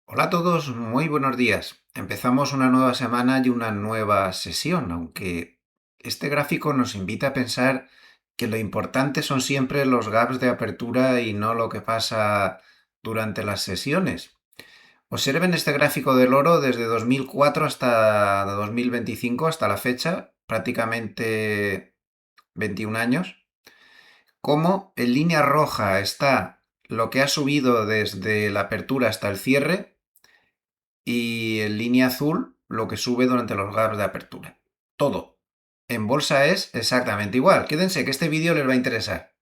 Hola a todos, muy buenos días. Empezamos una nueva semana y una nueva sesión, aunque este gráfico nos invita a pensar que lo importante son siempre los gaps de apertura y no lo que pasa durante las sesiones. Observen este gráfico del oro desde 2004 hasta 2025, hasta la fecha, prácticamente 21 años. Cómo en línea roja está lo que ha subido desde la apertura hasta el cierre y en línea azul lo que sube durante los gaps de apertura. Todo. En bolsa es exactamente igual. Quédense que este vídeo les va a interesar.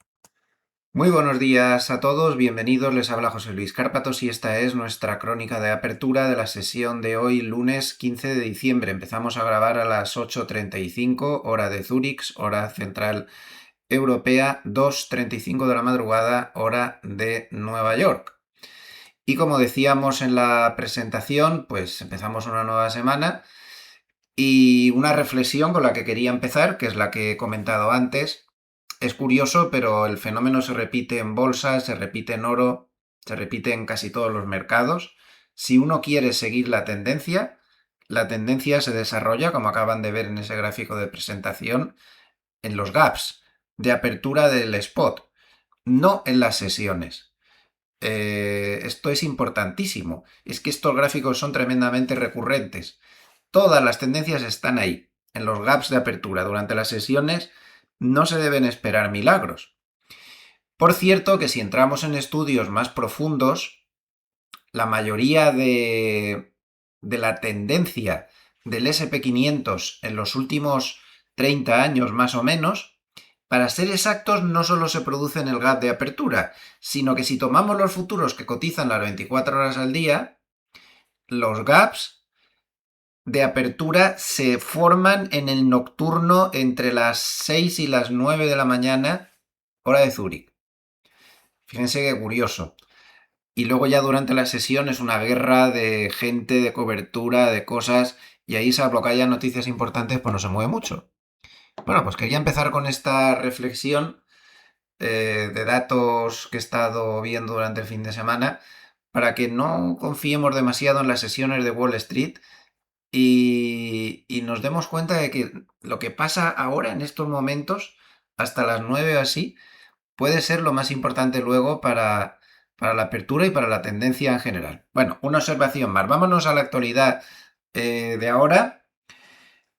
Muy buenos días a todos, bienvenidos, les habla José Luis Cárpatos y esta es nuestra crónica de apertura de la sesión de hoy, lunes 15 de diciembre. Empezamos a grabar a las 8:35, hora de Zúrich, hora central europea, 2:35 de la madrugada, hora de Nueva York. Y como decíamos en la presentación, pues empezamos una nueva semana y una reflexión con la que quería empezar, que es la que he comentado antes. Es curioso, pero el fenómeno se repite en bolsa, se repite en oro, se repite en casi todos los mercados. Si uno quiere seguir la tendencia se desarrolla, como acaban de ver en ese gráfico de presentación, en los gaps de apertura del spot, no en las sesiones. Esto es importantísimo. Es que estos gráficos son tremendamente recurrentes. Todas las tendencias están ahí, en los gaps de apertura. Durante las sesiones no se deben esperar milagros. Por cierto, que si entramos en estudios más profundos, la mayoría de la tendencia del SP500 en los últimos 30 años más o menos, para ser exactos, no solo se produce en el gap de apertura, sino que si tomamos los futuros que cotizan las 24 horas al día, los gaps de apertura se forman en el nocturno entre las 6 y las 9 de la mañana, hora de Zúrich. Fíjense qué curioso. Y luego ya durante la sesión es una guerra de gente, de cobertura, de cosas, y ahí salvo que haya noticias importantes, pues no se mueve mucho. Bueno, pues quería empezar con esta reflexión de datos que he estado viendo durante el fin de semana para que no confiemos demasiado en las sesiones de Wall Street y nos demos cuenta de que lo que pasa ahora en estos momentos, hasta las 9 o así, puede ser lo más importante luego para la apertura y para la tendencia en general. Bueno, una observación más. Vámonos a la actualidad de ahora.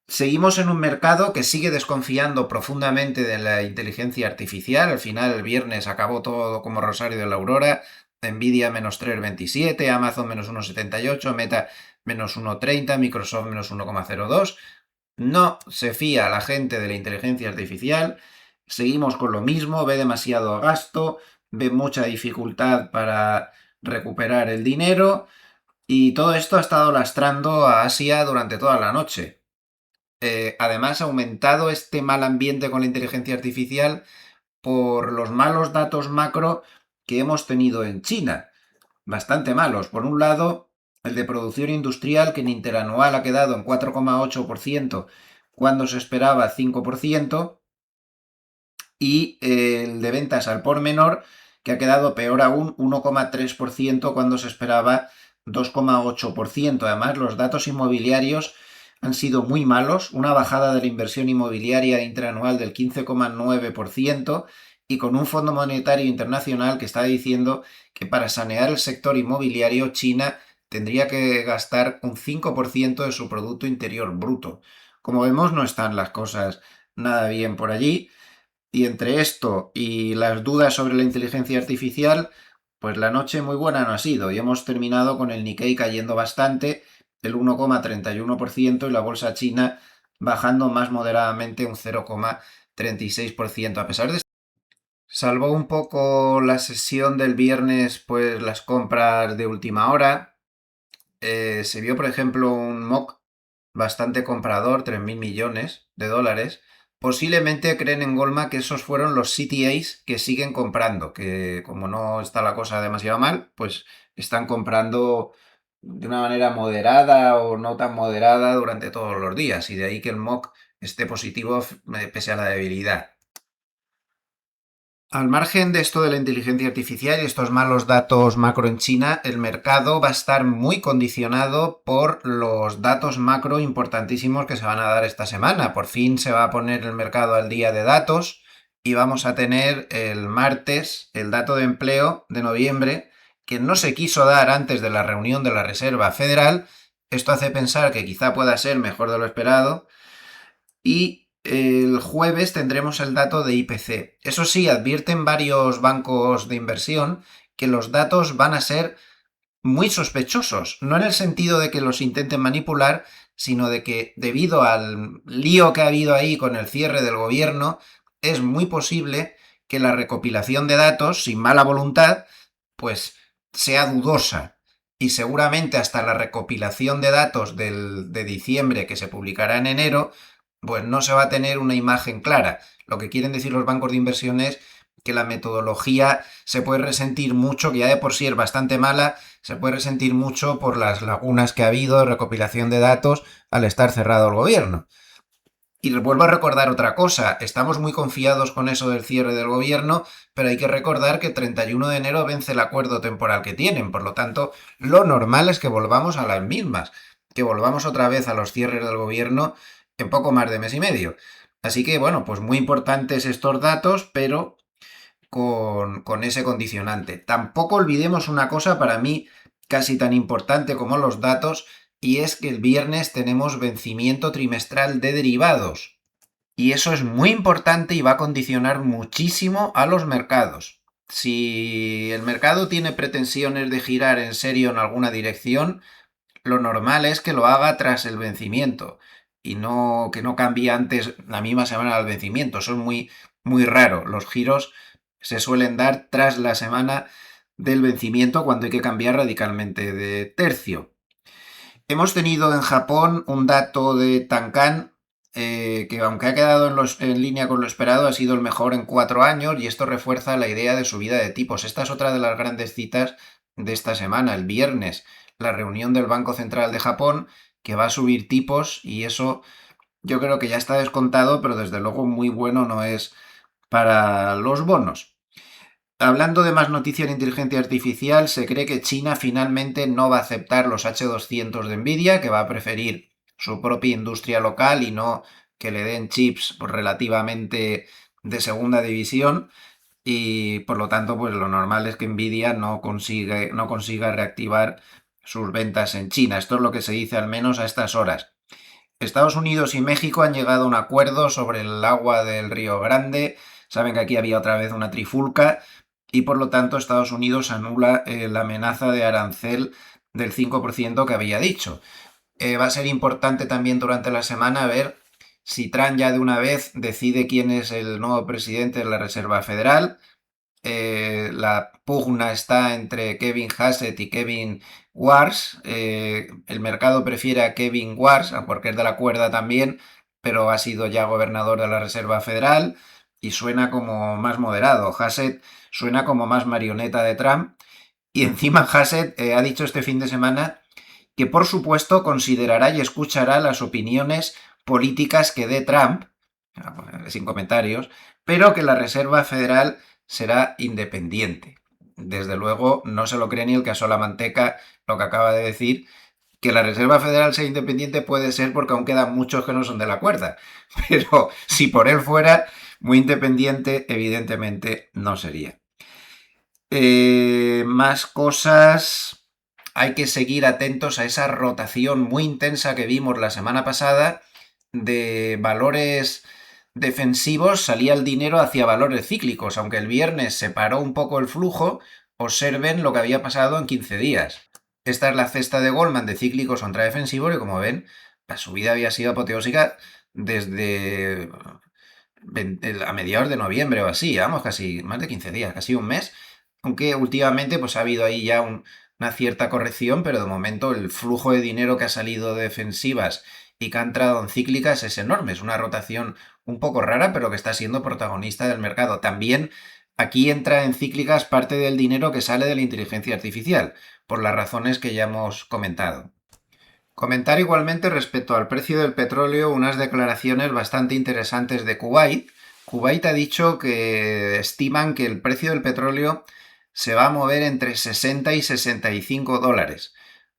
Seguimos en un mercado que sigue desconfiando profundamente de la inteligencia artificial. Al final, el viernes acabó todo como Rosario de la Aurora. Nvidia menos 3,27, Amazon menos 1,78, Meta menos 1,30, Microsoft menos 1,02. No se fía a la gente de la inteligencia artificial. Seguimos con lo mismo, ve demasiado gasto, ve mucha dificultad para recuperar el dinero y todo esto ha estado lastrando a Asia durante toda la noche. Además, ha aumentado este mal ambiente con la inteligencia artificial por los malos datos macro que hemos tenido en China. Bastante malos. Por un lado, el de producción industrial, que en interanual ha quedado en 4,8% cuando se esperaba 5%, y el de ventas al por menor, que ha quedado peor aún, 1,3% cuando se esperaba 2,8%. Además, los datos inmobiliarios han sido muy malos, una bajada de la inversión inmobiliaria interanual del 15,9% y con un Fondo Monetario Internacional que está diciendo que para sanear el sector inmobiliario China tendría que gastar un 5% de su Producto Interior Bruto. Como vemos, no están las cosas nada bien por allí. Y entre esto y las dudas sobre la inteligencia artificial, pues la noche muy buena no ha sido y hemos terminado con el Nikkei cayendo bastante, el 1,31% y la bolsa china bajando más moderadamente un 0,36%. A pesar de esto, salvó un poco la sesión del viernes, pues las compras de última hora. Se vio, por ejemplo, un MOC bastante comprador, 3.000 millones de dólares. Posiblemente creen en Goldman que esos fueron los CTAs que siguen comprando, que como no está la cosa demasiado mal, pues están comprando de una manera moderada o no tan moderada durante todos los días, y de ahí que el MOC esté positivo pese a la debilidad. Al margen de esto de la inteligencia artificial y estos malos datos macro en China, el mercado va a estar muy condicionado por los datos macro importantísimos que se van a dar esta semana. Por fin se va a poner el mercado al día de datos y vamos a tener el martes el dato de empleo de noviembre, que no se quiso dar antes de la reunión de la Reserva Federal. Esto hace pensar que quizá pueda ser mejor de lo esperado. Y el jueves tendremos el dato de IPC. Eso sí, advierten varios bancos de inversión que los datos van a ser muy sospechosos, no en el sentido de que los intenten manipular, sino de que debido al lío que ha habido ahí con el cierre del gobierno, es muy posible que la recopilación de datos, sin mala voluntad, pues sea dudosa. Y seguramente hasta la recopilación de datos de diciembre, que se publicará en enero, pues no se va a tener una imagen clara. Lo que quieren decir los bancos de inversión es que la metodología se puede resentir mucho, que ya de por sí es bastante mala, se puede resentir mucho por las lagunas que ha habido de recopilación de datos al estar cerrado el gobierno. Y les vuelvo a recordar otra cosa, estamos muy confiados con eso del cierre del gobierno, pero hay que recordar que el 31 de enero vence el acuerdo temporal que tienen, por lo tanto, lo normal es que volvamos a las mismas, que volvamos otra vez a los cierres del gobierno en poco más de mes y medio. Así que, bueno, pues muy importantes estos datos, pero con ese condicionante. Tampoco olvidemos una cosa para mí casi tan importante como los datos, y es que el viernes tenemos vencimiento trimestral de derivados. Y eso es muy importante y va a condicionar muchísimo a los mercados. Si el mercado tiene pretensiones de girar en serio en alguna dirección, lo normal es que lo haga tras el vencimiento y no que no cambie antes la misma semana del vencimiento. Eso es muy, muy raro. Los giros se suelen dar tras la semana del vencimiento cuando hay que cambiar radicalmente de tercio. Hemos tenido en Japón un dato de Tankan que aunque ha quedado en línea con lo esperado, ha sido el mejor en 4 años y esto refuerza la idea de subida de tipos. Esta es otra de las grandes citas de esta semana, el viernes, la reunión del Banco Central de Japón que va a subir tipos y eso yo creo que ya está descontado, pero desde luego muy bueno no es para los bonos. Hablando de más noticias de inteligencia artificial, se cree que China finalmente no va a aceptar los H200 de Nvidia, que va a preferir su propia industria local y no que le den chips relativamente de segunda división. Y por lo tanto, pues lo normal es que Nvidia no consiga reactivar sus ventas en China. Esto es lo que se dice al menos a estas horas. Estados Unidos y México han llegado a un acuerdo sobre el agua del Río Grande. Saben que aquí había otra vez una trifulca y por lo tanto Estados Unidos anula la amenaza de arancel del 5% que había dicho. Va a ser importante también durante la semana ver si Trump ya de una vez decide quién es el nuevo presidente de la Reserva Federal. La pugna está entre Kevin Hassett y Kevin Wars. El mercado prefiere a Kevin Wars, porque es de la cuerda también, pero ha sido ya gobernador de la Reserva Federal y suena como más moderado. Hassett suena como más marioneta de Trump. Y encima Hassett ha dicho este fin de semana que por supuesto considerará y escuchará las opiniones políticas que dé Trump, sin comentarios, pero que la Reserva Federal será independiente. Desde luego no se lo cree ni el que asó la manteca lo que acaba de decir. Que la Reserva Federal sea independiente puede ser porque aún quedan muchos que no son de la cuerda, pero si por él fuera muy independiente, evidentemente no sería. Más cosas. Hay que seguir atentos a esa rotación muy intensa que vimos la semana pasada de valores defensivos, salía el dinero hacia valores cíclicos. Aunque el viernes se paró un poco el flujo, observen lo que había pasado en 15 días. Esta es la cesta de Goldman de cíclicos contra defensivos y como ven, la subida había sido apoteósica desde a mediados de noviembre o así, vamos, casi más de 15 días, casi un mes, aunque últimamente pues ha habido ahí ya una cierta corrección, pero de momento el flujo de dinero que ha salido de defensivas y que ha entrado en cíclicas es enorme, es una rotación un poco rara, pero que está siendo protagonista del mercado. También aquí entra en cíclicas parte del dinero que sale de la inteligencia artificial, por las razones que ya hemos comentado. Comentar igualmente respecto al precio del petróleo unas declaraciones bastante interesantes de Kuwait, Kuwait ha dicho que estiman que el precio del petróleo se va a mover entre 60 y 65 dólares.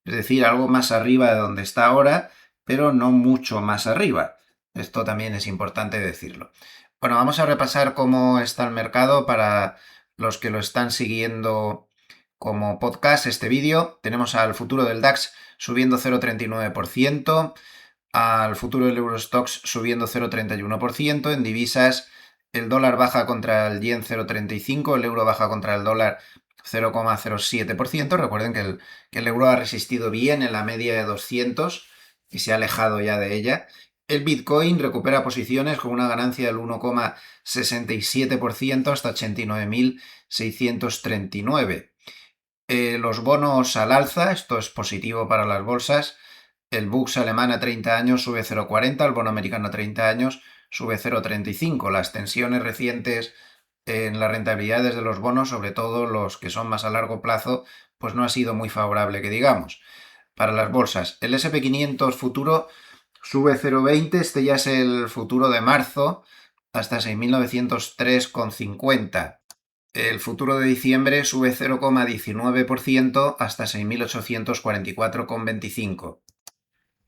Es decir, algo más arriba de donde está ahora, pero no mucho más arriba. Esto también es importante decirlo. Bueno, vamos a repasar cómo está el mercado para los que lo están siguiendo como podcast este vídeo. Tenemos al futuro del DAX subiendo 0,39%, al futuro del Eurostoxx subiendo 0,31%, en divisas el dólar baja contra el yen 0,35%, el euro baja contra el dólar 0,07%. Recuerden que el euro ha resistido bien en la media de 200 y se ha alejado ya de ella. El Bitcoin recupera posiciones con una ganancia del 1,67% hasta 89.639. Los bonos al alza, esto es positivo para las bolsas. El Bux alemán a 30 años sube 0,40, el bono americano a 30 años sube 0,35. Las tensiones recientes en las rentabilidades de los bonos, sobre todo los que son más a largo plazo, pues no ha sido muy favorable, que digamos. Para las bolsas, el SP500 futuro sube 0,20, este ya es el futuro de marzo, hasta 6.903,50. El futuro de diciembre sube 0,19% hasta 6.844,25.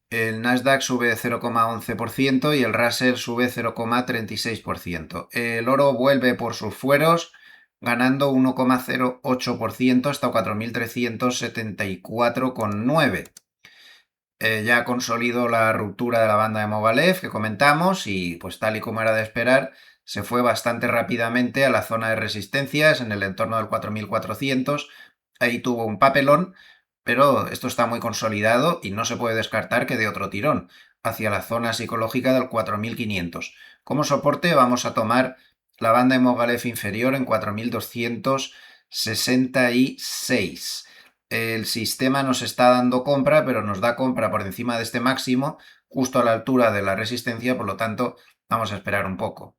El Nasdaq sube 0,11% y el Russell sube 0,36%. El oro vuelve por sus fueros, ganando 1,08% hasta 4.374,9. Ya consolidó la ruptura de la banda de Movalev que comentamos y, pues tal y como era de esperar, se fue bastante rápidamente a la zona de resistencias en el entorno del 4.400. Ahí tuvo un papelón, pero esto está muy consolidado y no se puede descartar que de otro tirón hacia la zona psicológica del 4.500. Como soporte vamos a tomar la banda de Movalev inferior en 4.266. El sistema nos está dando compra, pero nos da compra por encima de este máximo, justo a la altura de la resistencia, por lo tanto vamos a esperar un poco.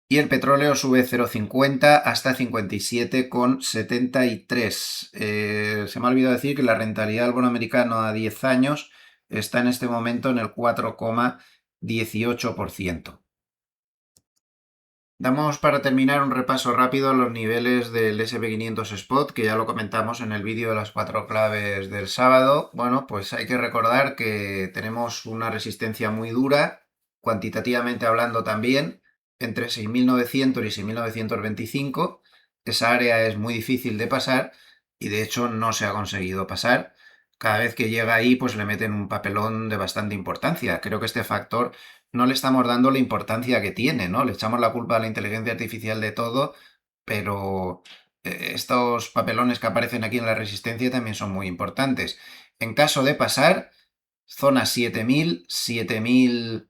Y el petróleo sube 0,50 hasta 57,73. Se me ha olvidado decir que la rentabilidad del bono americano a 10 años está en este momento en el 4,18%. Damos para terminar un repaso rápido a los niveles del SP500 Spot, que ya lo comentamos en el vídeo de las 4 claves del sábado. Bueno, pues hay que recordar que tenemos una resistencia muy dura, cuantitativamente hablando también, entre 6.900 y 6.925. Esa área es muy difícil de pasar y de hecho no se ha conseguido pasar. Cada vez que llega ahí, pues le meten un papelón de bastante importancia. Creo que este factor no le estamos dando la importancia que tiene, ¿no? Le echamos la culpa a la inteligencia artificial de todo, pero estos papelones que aparecen aquí en la resistencia también son muy importantes. En caso de pasar, zona 7.000, 7.000,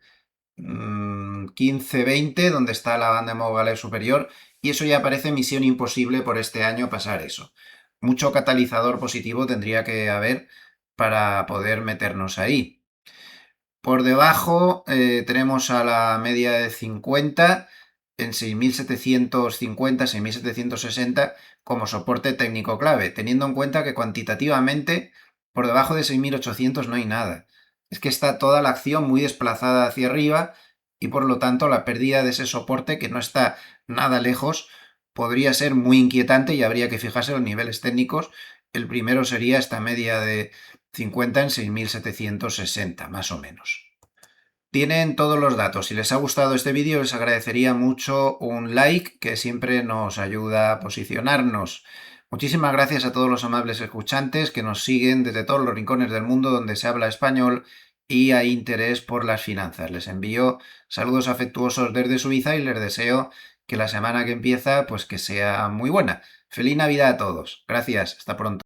15, 20, donde está la banda de Movalev superior, y eso ya parece misión imposible por este año pasar eso. Mucho catalizador positivo tendría que haber para poder meternos ahí. Por debajo tenemos a la media de 50 en 6.750, 6.760 como soporte técnico clave, teniendo en cuenta que cuantitativamente por debajo de 6.800 no hay nada. Es que está toda la acción muy desplazada hacia arriba y por lo tanto la pérdida de ese soporte, que no está nada lejos, podría ser muy inquietante y habría que fijarse en los niveles técnicos. El primero sería esta media de 50 en 6.760, más o menos. Tienen todos los datos. Si les ha gustado este vídeo, les agradecería mucho un like, que siempre nos ayuda a posicionarnos. Muchísimas gracias a todos los amables escuchantes que nos siguen desde todos los rincones del mundo donde se habla español y hay interés por las finanzas. Les envío saludos afectuosos desde Suiza y les deseo que la semana que empieza, pues que sea muy buena. Feliz Navidad a todos. Gracias. Hasta pronto.